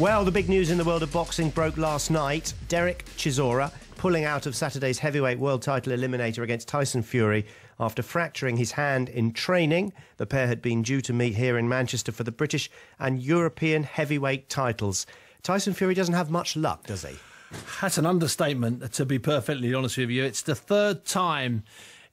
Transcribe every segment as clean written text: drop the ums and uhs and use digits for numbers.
Well, the big news in the world of boxing broke last night. Derek Chisora pulling out of Saturday's heavyweight world title eliminator against Tyson Fury after fracturing his hand in training. The pair had been due to meet here in Manchester for the British and European heavyweight titles. Tyson Fury doesn't have much luck, does he? That's an understatement, to be perfectly honest with you. It's the third time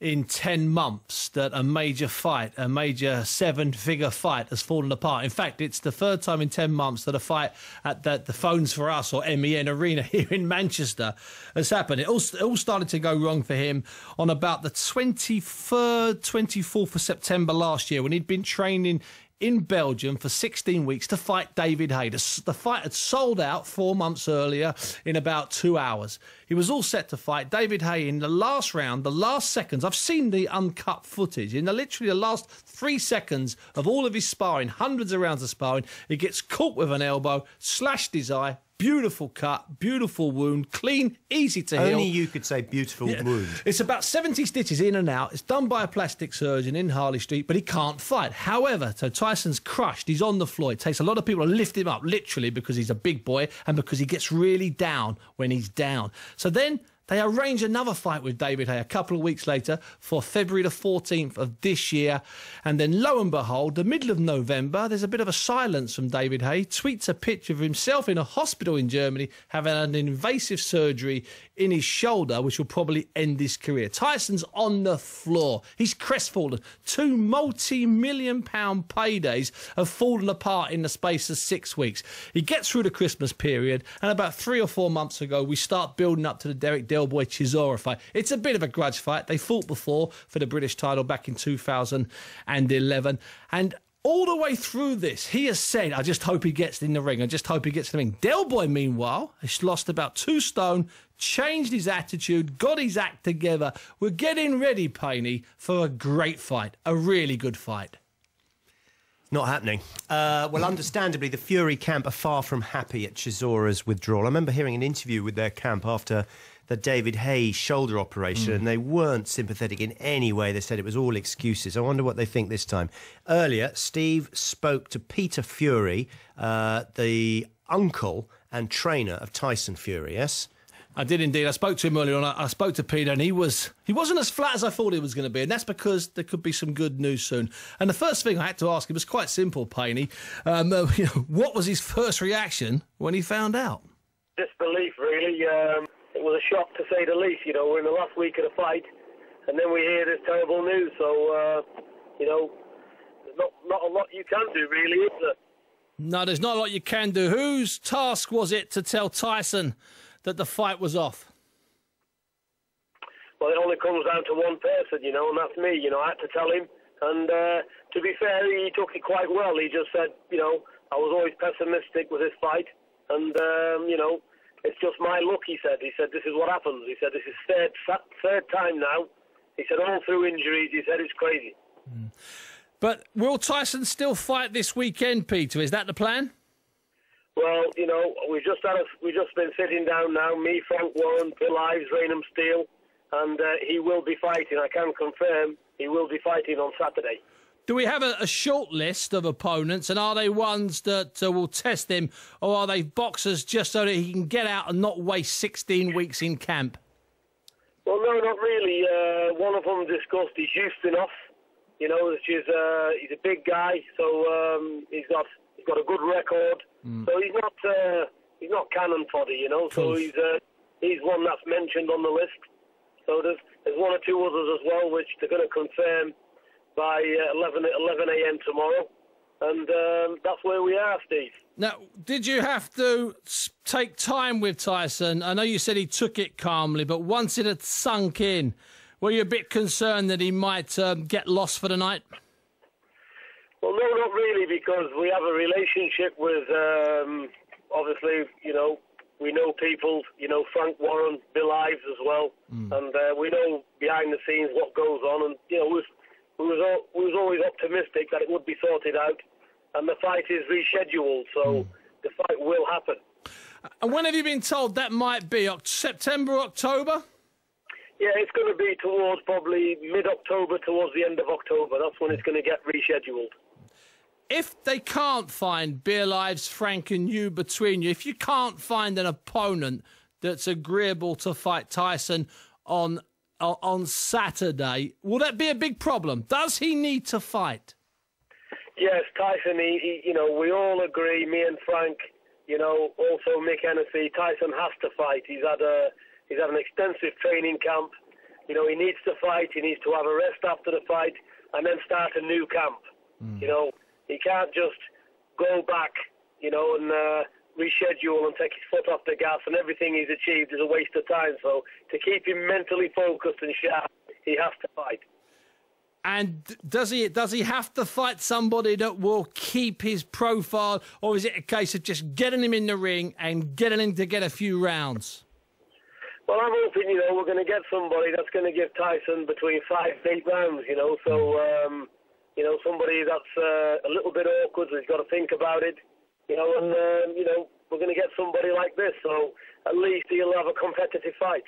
in 10 months that a major fight, a major seven-figure fight, has fallen apart. In fact, it's the third time in 10 months that a fight at the Phones for Us or MEN Arena here in Manchester has happened. It all started to go wrong for him on about the 23rd, 24th of September last year when he'd been training in Belgium for 16 weeks to fight David Haye. The fight had sold out 4 months earlier in about 2 hours. He was all set to fight David Haye in the last round, the last seconds. I've seen the uncut footage. In literally the last 3 seconds of all of his sparring, hundreds of rounds of sparring, he gets caught with an elbow, slashed his eye. Beautiful cut, beautiful wound, clean, easy to heal. Only you could say beautiful wound. It's about 70 stitches in and out. It's done by a plastic surgeon in Harley Street, but he can't fight. However, so Tyson's crushed. He's on the floor. It takes a lot of people to lift him up, literally, because he's a big boy and because he gets really down when he's down. So then they arrange another fight with David Haye a couple of weeks later for February the 14th of this year. And then lo and behold, the middle of November, there's a bit of a silence from David Haye. Tweets a picture of himself in a hospital in Germany having an invasive surgery in his shoulder, which will probably end his career. Tyson's on the floor. He's crestfallen. 2 multi-million-pound paydays have fallen apart in the space of 6 weeks. He gets through the Christmas period, and about 3 or 4 months ago, we start building up to the Derek Del Boy Chisora fight. It's a bit of a grudge fight. They fought before for the British title back in 2011. And all the way through this, he has said, I just hope he gets in the ring. I just hope he gets in the ring. Del Boy, meanwhile, has lost about 2 stone, changed his attitude, got his act together. We're getting ready, Paney, for a great fight, a really good fight. Not happening. Well, understandably, the Fury camp are far from happy at Chisora's withdrawal. I remember hearing an interview with their camp after the David Haye shoulder operation, and they weren't sympathetic in any way. They said it was all excuses. I wonder what they think this time. Earlier, Steve spoke to Peter Fury, the uncle and trainer of Tyson Fury, yes? I did indeed. I spoke to him earlier on. I spoke to Peter, and he wasn't as flat as I thought he was going to be, and that's because there could be some good news soon. And the first thing I had to ask him was quite simple, Paney. What was his first reaction when he found out? Disbelief, really. It was a shock, to say the least. We're in the last week of the fight, and then we hear this terrible news. So, there's not a lot you can do, really, is there? No, there's not a lot you can do. Whose task was it to tell Tyson that the fight was off? Well, it only comes down to one person, and that's me. I had to tell him. And to be fair, he took it quite well. He just said, I was always pessimistic with this fight. And, it's just my luck, he said. He said, this is what happens. He said, this is third time now. He said, all through injuries. He said, it's crazy. But will Tyson still fight this weekend, Peter? Is that the plan? Well, we've just been sitting down now, me, Frank Warren, Bill Ives, Raynham Steele, and he will be fighting. I can confirm he will be fighting on Saturday. Do we have a short list of opponents, and are they ones that will test him, or are they boxers just so that he can get out and not waste 16 weeks in camp? Well, no, not really. One of them discussed is Ustinov, which is he's a big guy, so he's got a good record. So he's not cannon fodder, So he's one that's mentioned on the list. So there's 1 or 2 others as well, which they're going to confirm by 11 a.m. tomorrow. And that's where we are, Steve. Now, did you have to take time with Tyson? I know you said he took it calmly, but once it had sunk in, were you a bit concerned that he might get lost for the night? Well, no, not really, because we have a relationship with, obviously, we know people, Frank Warren, Bill Ives as well, and we know behind the scenes what goes on, and, we was always optimistic that it would be sorted out, and the fight is rescheduled, so the fight will happen. And when have you been told that might be? September, October? Yeah, it's going to be towards probably mid-October, towards the end of October. That's when it's going to get rescheduled. if they can't find Beer Lives, Frank and you between you, if you can't find an opponent that's agreeable to fight Tyson on Saturday, will that be a big problem? Does he need to fight? Yes, Tyson, we all agree, me and Frank, also Mick Hennessy, Tyson has to fight. He's had an extensive training camp. He needs to fight. He needs to have a rest after the fight and then start a new camp. He can't just go back, and reschedule and take his foot off the gas, and everything he's achieved is a waste of time. So to keep him mentally focused and sharp, he has to fight. And does he have to fight somebody that will keep his profile, or is it a case of just getting him in the ring and getting him to get a few rounds? Well, I'm hoping, we're going to get somebody that's going to give Tyson between 5 and 8 rounds, So, somebody that's a little bit awkward, so he's got to think about it, and, we're going to get somebody like this. So at least he'll have a competitive fight.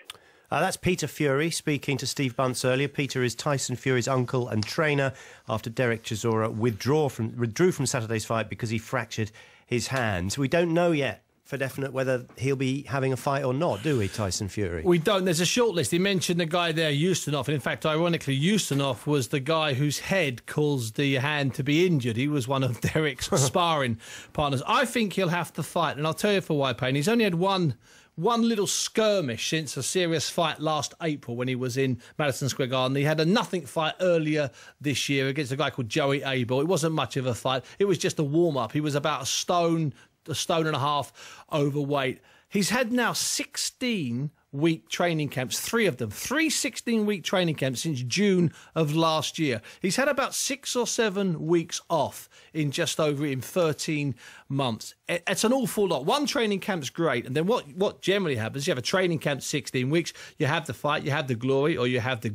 That's Peter Fury speaking to Steve Bunce earlier. Peter is Tyson Fury's uncle and trainer after Derek Chisora withdrew from Saturday's fight because he fractured his hand. We don't know yet for definite whether he'll be having a fight or not, do we, Tyson Fury? We don't. There's a short list. He mentioned the guy there, Ustinov. And in fact, ironically, Ustinov was the guy whose head caused the hand to be injured. He was one of Derek's sparring partners. I think he'll have to fight, and I'll tell you for why, Payne. He's only had one little skirmish since a serious fight last April when he was in Madison Square Garden. He had a nothing fight earlier this year against a guy called Joey Abel. It wasn't much of a fight. It was just a warm-up. He was about a stone and a half overweight. He's had now 16-week training camps, 3 of them. 3 16-week training camps since June of last year. He's had about 6 or 7 weeks off in 13 months. It's an awful lot. One training camp's great, and then what generally happens, you have a training camp 16 weeks, you have the fight, you have the glory, or you have the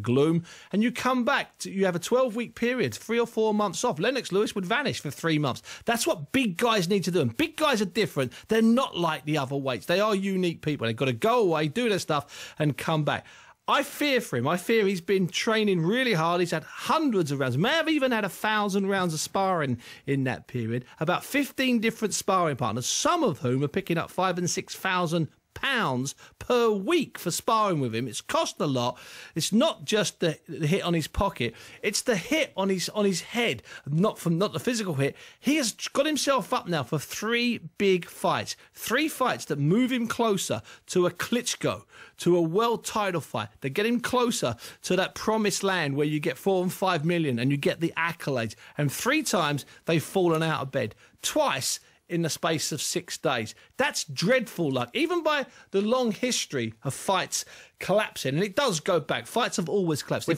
gloom, and you come back, you have a 12-week period, 3 or 4 months off. Lennox Lewis would vanish for 3 months. That's what big guys need to do, and big guys are different. They're not like the other weights. They are unique people. They've got to go away, do their stuff, and come back. I fear for him. I fear he's been training really hard. He's had hundreds of rounds, may have even had 1,000 rounds of sparring in that period. About 15 different sparring partners, some of whom are picking up £5,000 and £6,000 per week for sparring with him. It's cost a lot. It's not just the hit on his pocket, it's the hit on his head, not the physical hit. He has got himself up now for 3 big fights, 3 fights that move him closer to a Klitschko, to a world title fight. They get him closer to that promised land where you get 4 and 5 million and you get the accolades. And 3 times they've fallen out of bed. Twice in the space of 6 days. That's dreadful luck, even by the long history of fights collapsing. And it does go back. Fights have always collapsed. Well,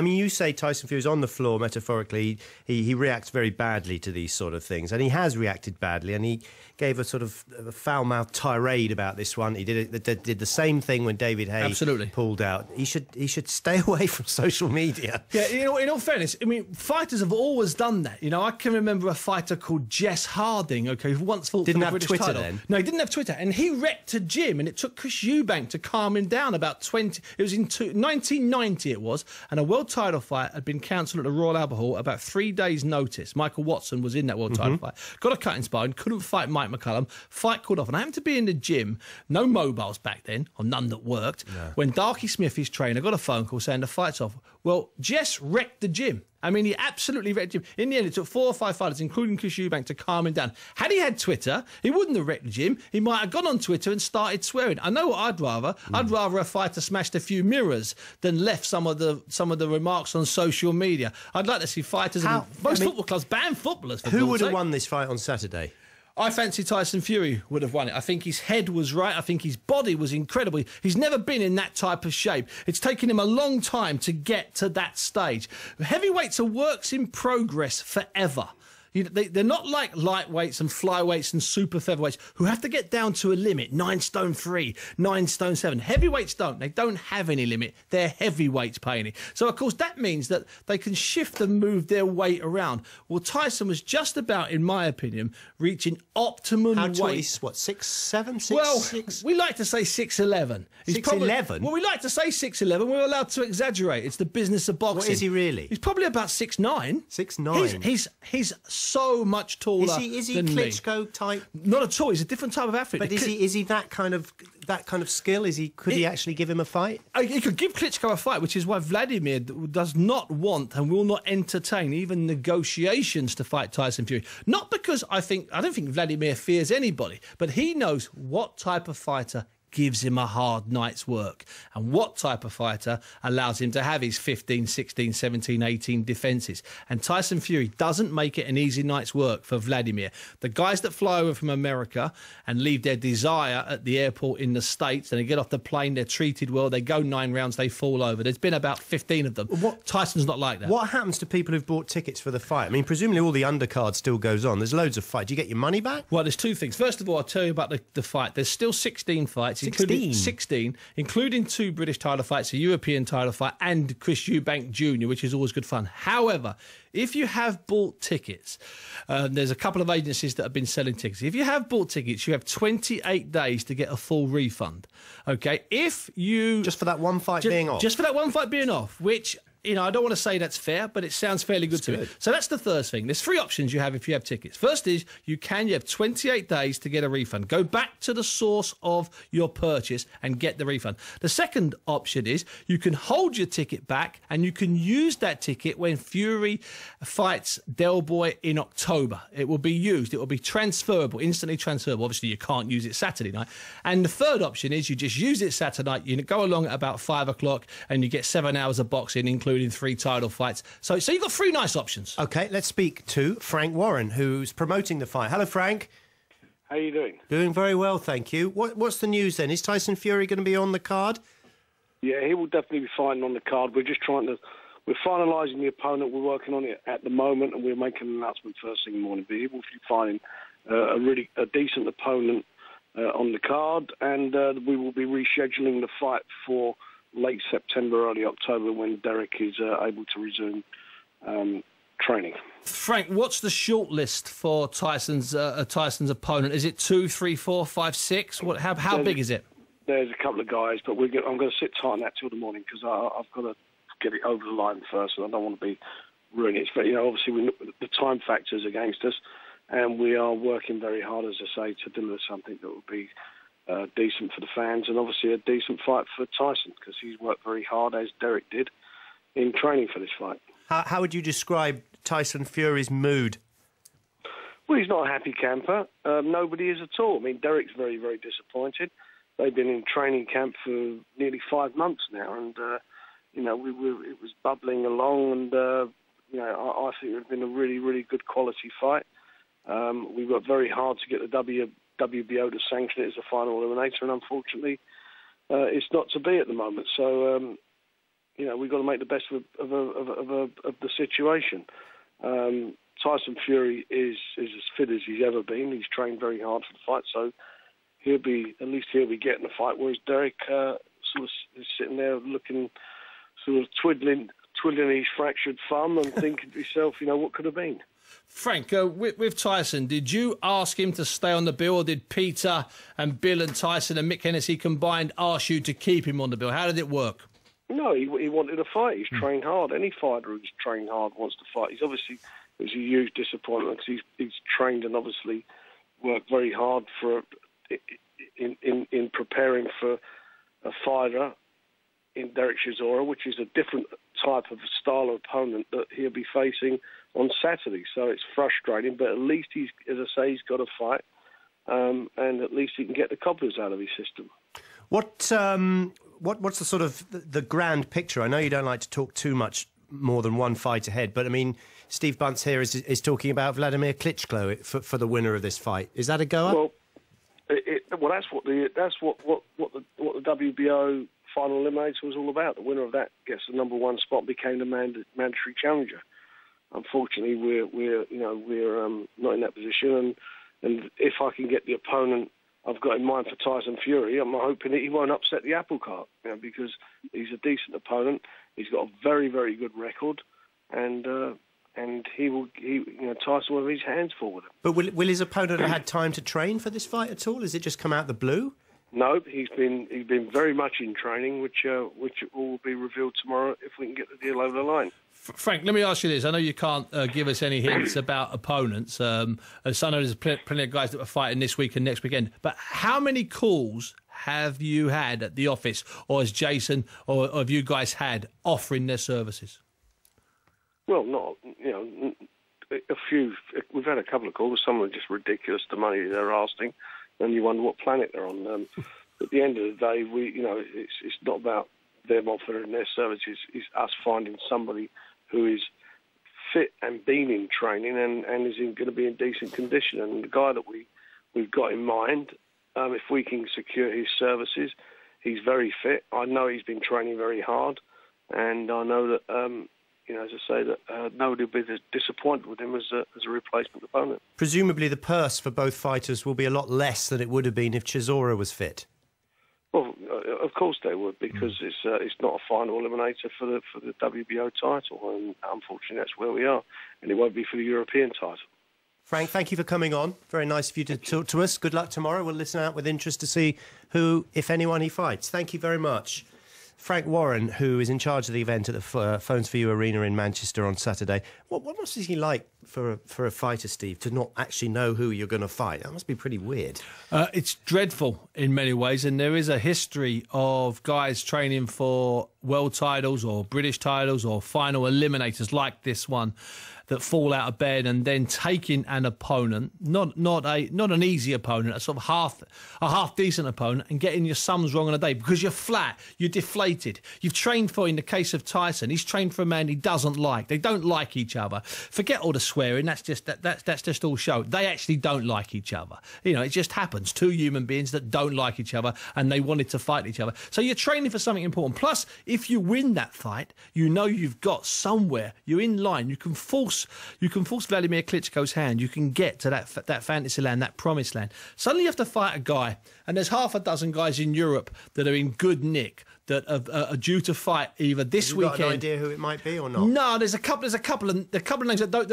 you say Tyson Fury's on the floor, metaphorically. He reacts very badly to these sort of things. And he has reacted badly. And he gave a sort of a foul-mouthed tirade about this one. He did the same thing when David Hay pulled out. He should stay away from social media. Yeah, in all fairness, I mean, fighters have always done that. I can remember a fighter called Jess Harding, who once fought for the British title. Didn't have Twitter then? No, he didn't have Twitter. And he wrecked a gym, and it took Chris Eubank to calm him down about 20... It was in 1990 it was, and a world title fight had been cancelled at the Royal Albert Hall about 3 days' notice. Michael Watson was in that world title fight. Got a cut in sparring, couldn't fight Mike McCullum. Fight called off. And I happened to be in the gym, no mobiles back then, or none that worked, when Darky Smith, his trainer, got a phone call saying the fight's off. Well, Jess wrecked the gym. I mean, he absolutely wrecked him. In the end, it took 4 or 5 fighters, including Chris Eubank, to calm him down. Had he had Twitter, he wouldn't have wrecked the gym. He might have gone on Twitter and started swearing. I know what I'd rather. I'd rather a fighter smashed a few mirrors than left some of the remarks on social media. I'd like to see fighters. Most football clubs ban footballers. Who would have won this fight on Saturday? I fancy Tyson Fury would have won it. I think his head was right. I think his body was incredible. He's never been in that type of shape. It's taken him a long time to get to that stage. Heavyweights are works in progress forever. They're not like lightweights and flyweights and super featherweights who have to get down to a limit, 9 stone 3, 9 stone 7. Heavyweights don't. They don't have any limit. They're heavyweights, Payne. So, of course, that means that they can shift and move their weight around. Well, Tyson was just about, in my opinion, reaching optimum weight. He's, what, 6'7", 6'6"? Well, we like to say 6'11". 6'11"? Well, we like to say 6'11". We're allowed to exaggerate. It's the business of boxing. What is he really? He's probably about 6'9". 6'9"? He's so much taller. Is he than Klitschko me. type? Not at all. He's a different type of athlete. But is he that kind of skill? Could he actually give him a fight? He could give Klitschko a fight, which is why Vladimir does not want and will not entertain even negotiations to fight Tyson Fury. Not because I don't think Vladimir fears anybody, but he knows what type of fighter gives him a hard night's work and what type of fighter allows him to have his 15, 16, 17, 18 defences. And Tyson Fury doesn't make it an easy night's work for Vladimir. The guys that fly over from America and leave their desire at the airport in the States and they get off the plane, they're treated well, they go 9 rounds, they fall over. There's been about 15 of them. Tyson's not like that. What happens to people who've bought tickets for the fight? I mean, presumably all the undercard still goes on. There's loads of fight. Do you get your money back? Well, there's 2 things. First of all, I'll tell you about the fight. There's still 16 fights. 16, including 2 British title fights, a European title fight, and Chris Eubank Jr., which is always good fun. However, if you have bought tickets, there's a couple of agencies that have been selling tickets. If you have bought tickets, you have 28 days to get a full refund. Okay, if you just for that one fight being off, just for that one fight being off, which. I don't want to say that's fair, but it sounds fairly good to me. So that's the first thing. There's 3 options you have if you have tickets. First is you have 28 days to get a refund. Go back to the source of your purchase and get the refund. The second option is you can hold your ticket back and you can use that ticket when Fury fights Del Boy in October. It will be used. It will be transferable, instantly transferable. Obviously, you can't use it Saturday night. And the third option is you just use it Saturday night. You go along at about 5 o'clock and you get 7 hours of boxing, including 3 title fights. So you've got 3 nice options. OK, let's speak to Frank Warren, who's promoting the fight. Hello, Frank. How are you doing? Doing very well, thank you. What's the news then? Is Tyson Fury going to be on the card? Yeah, he will definitely be fighting on the card. We're just we're finalising the opponent. We're working on it at the moment, and we're making an announcement first thing in the morning. But he will be fighting a decent opponent on the card, and we will be rescheduling the fight for late September, early October, when Derek is able to resume training. Frank, what's the short list for Tyson's opponent? Is it 2, 3, 4, 5, 6? How big is it? There's a couple of guys, but I'm going to sit tight on that till the morning because I've got to get it over the line first, and I don't want to be ruining it. But obviously the time factor's against us, and we are working very hard, as I say, to deliver something that will be decent for the fans, and obviously a decent fight for Tyson because he's worked very hard, as Derek did, in training for this fight. How would you describe Tyson Fury's mood? Well, he's not a happy camper. Nobody is at all. I mean, Derek's very, very disappointed. They've been in training camp for nearly 5 months now, and it was bubbling along, and I think it would have been a really, really good quality fight. We worked very hard to get the WBO to sanction it as a final eliminator, and unfortunately, it's not to be at the moment. So, we've got to make the best of the situation. Tyson Fury is as fit as he's ever been. He's trained very hard for the fight, so he'll be getting the fight. Whereas Derek sort of is sitting there looking, sort of twiddling his fractured thumb and thinking to himself, what could have been. Frank, with Tyson, did you ask him to stay on the bill, or did Peter and Bill and Tyson and Mick Hennessy combined ask you to keep him on the bill? How did it work? No, he wanted to fight. He's trained hard. Any fighter who's trained hard wants to fight. It was a huge disappointment because he's trained and obviously worked very hard in preparing for a fighter in Derek Chisora, which is a different type of style of opponent that he'll be facing on Saturday. So it's frustrating, but at least he's got a fight, and at least he can get the cobblers out of his system. What's the sort of the grand picture? I know you don't like to talk too much more than one fight ahead, but I mean, Steve Bunce here is talking about Vladimir Klitschko for the winner of this fight. Is that a goer? Well, that's what the WBO final eliminator was all about. The winner of that gets the number 1 spot and became the mandatory challenger. Unfortunately, we're not in that position, and if I can get the opponent I've got in mind for Tyson Fury, I'm hoping that he won't upset the apple cart, because he's a decent opponent. He's got a very, very good record, and Tyson will have his hands full with him. But will his opponent have had time to train for this fight at all? Has it just come out the blue? No, he's been very much in training, which will be revealed tomorrow if we can get the deal over the line. Frank, let me ask you this. I know you can't give us any hints about opponents. As I know there's plenty of guys that are fighting this week and next weekend. But how many calls have you had at the office, or has Jason or have you guys had offering their services? Well, not, a few. We've had a couple of calls. Some are just ridiculous, the money they're asking, and you wonder what planet they're on. At the end of the day, it's not about them offering their services. It's us finding somebody who is fit and been in training and is going to be in decent condition. And the guy that we've got in mind, if we can secure his services, he's very fit. I know he's been training very hard, and I know that, as I say, that nobody will be disappointed with him as a replacement opponent. Presumably the purse for both fighters will be a lot less than it would have been if Chisora was fit. Well, of course they would, because it's not a final eliminator for the WBO title, and unfortunately that's where we are, and it won't be for the European title. Frank, thank you for coming on. Very nice of you to talk to us. Good luck tomorrow. We'll listen out with interest to see who, if anyone, he fights. Thank you very much. Frank Warren, who is in charge of the event at the Phones for You Arena in Manchester on Saturday. What must he like for a fighter, Steve, to not actually know who you're going to fight? That must be pretty weird. It's dreadful in many ways, and there is a history of guys training for world titles or British titles or final eliminators like this one that fall out of bed and then taking an opponent, not an easy opponent, a sort of half decent opponent, and getting your sums wrong on a day because you're flat, you're deflated. You've trained for, in the case of Tyson, he's trained for a man he doesn't like. They don't like each other. Forget all the swearing. That's just all show. They actually don't like each other. It just happens. Two human beings that don't like each other and they wanted to fight each other. So you're training for something important. Plus, if you win that fight, you've got somewhere. You're in line. You can force Vladimir Klitschko's hand. You can get to that fantasy land, that promised land. Suddenly you have to fight a guy, and there's half a dozen guys in Europe that are in good nick that are due to fight either this weekend. Have you got an idea who it might be or not? No, there's a couple of names that don't.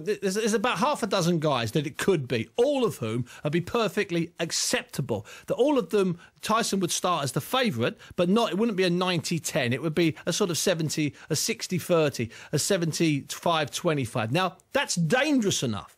There's about half a dozen guys that it could be, all of whom would be perfectly acceptable. That all of them, Tyson would start as the favourite, but it wouldn't be a 90-10. It would be a sort of 60-30, a 75-25. Now, that's dangerous enough.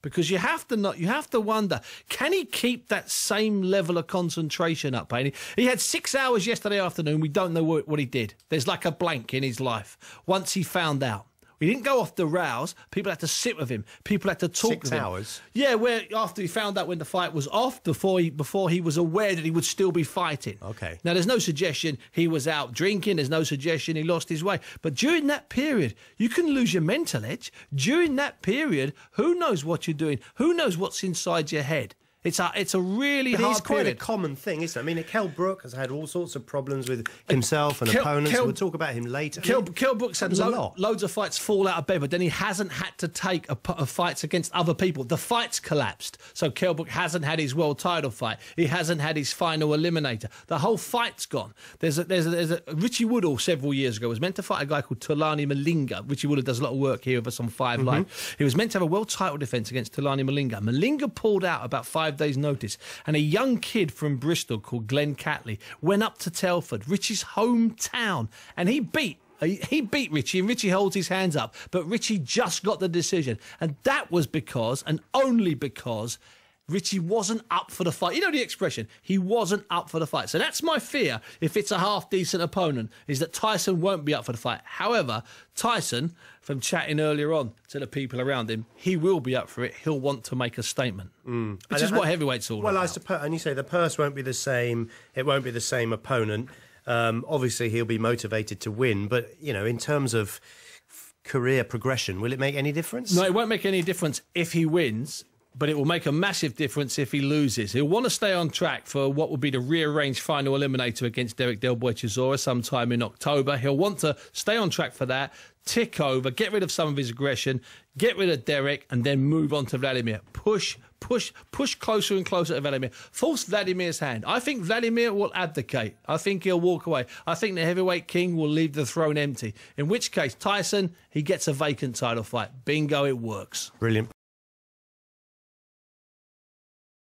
Because you have to wonder, can he keep that same level of concentration up, Paine? He had 6 hours yesterday afternoon. We don't know what he did. There's like a blank in his life. Once he found out. He didn't go off the rails. People had to sit with him. People had to talk with him. 6 hours? Yeah, where after he found out when the fight was off, before he was aware that he would still be fighting. Okay. Now, there's no suggestion he was out drinking. There's no suggestion he lost his way. But during that period, you can lose your mental edge. During that period, who knows what you're doing? Who knows what's inside your head? It's a really hard period. It's quite a common thing, isn't it? I mean, Kell Brook has had all sorts of problems with himself and opponents. We'll talk about him later. Kell Brook's had loads of fights fall out of bed, but then he hasn't had to take fights against other people. The fights collapsed. So Kell Brook hasn't had his world title fight. He hasn't had his final eliminator. The whole fight's gone. There's a Richie Woodall several years ago was meant to fight a guy called Tulani Malinga. Richie Woodall does a lot of work here with us on Five Live. He was meant to have a world title defence against Tulani Malinga. Malinga pulled out about 5 days' notice, and a young kid from Bristol called Glenn Catley went up to Telford, Richie's hometown, and he beat Richie, and Richie holds his hands up, but Richie just got the decision, and that was because, and only because, Richie wasn't up for the fight. You know the expression, he wasn't up for the fight. So that's my fear, if it's a half-decent opponent, is that Tyson won't be up for the fight. However, Tyson, from chatting earlier on to the people around him, he will be up for it. He'll want to make a statement, which is what heavyweight's all about. Well, I suppose, and you say the purse won't be the same, it won't be the same opponent. Obviously, he'll be motivated to win, but, in terms of career progression, will it make any difference? No, it won't make any difference if he wins. But it will make a massive difference if he loses. He'll want to stay on track for what will be the rearranged final eliminator against Derek Del Boy Chisora sometime in October. He'll want to stay on track for that, tick over, get rid of some of his aggression, get rid of Derek, and then move on to Vladimir. Push closer and closer to Vladimir. Force Vladimir's hand. I think Vladimir will abdicate. I think he'll walk away. I think the heavyweight king will leave the throne empty. In which case, Tyson, he gets a vacant title fight. Bingo, it works. Brilliant.